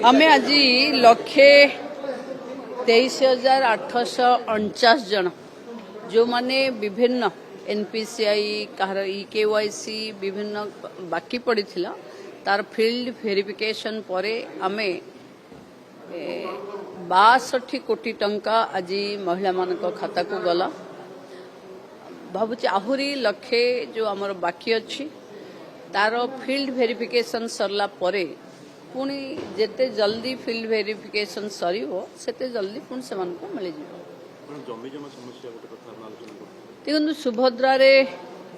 आमे आज 1,23,849 जन जो माने विभिन्न एनपीसीआई कहार केवाईसी विभिन्न बाकी पड़ी थिला तार फील्ड वेरिफिकेशन परे आमे 62 कोटी टंका आज महिला मानक खाता को गला भावुची आहुरी लक्षे जो आमर बाकी अच्छी तार फील्ड वेरिफिकेशन सरला परे पुणी जेते जल्दी फील्ड वेरिफिकेशन सरीबो सेते जल्दी पुणी से मानको मिल जिवो। देखो सुभद्रा रे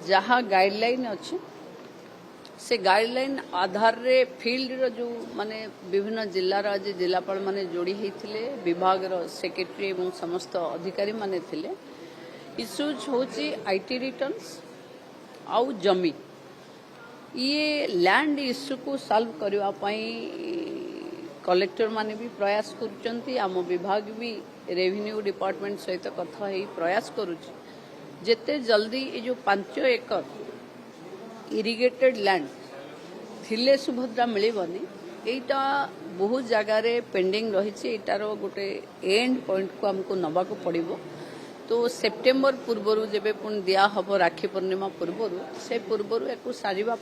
जहाँ गाइडलाइन अच्छी से गाइडलाइन आधार रे फील्ड रो जो माने विभिन्न जिल्लार आज जिलापाल माने जोड़ी होते विभाग सेक्रेटरी और समस्त अधिकारी माने थिले इश्यूज होची आईटी रिटर्न्स आउ जमी ये लैंड इश्यू को सॉल्व करबा पई कलेक्टर माने भी प्रयास करुचंती आम विभाग भी रेवेन्यू डिपार्टमेंट सहित कथा ही प्रयास करुची जेते जल्दी ये जो 5 एकर इरिगेटेड लैंड थिले सुभद्रा मिलबनी एटा बहुत जगार पेंडिंग रही एटार गोटे एंड पॉइंट को हमको नबा को पड़िबो तो सेप्टेम्बर पूर्वर जब पुणी दिया हम राखी पूर्णिमा पूर्वर से पूर्वर या सारिबा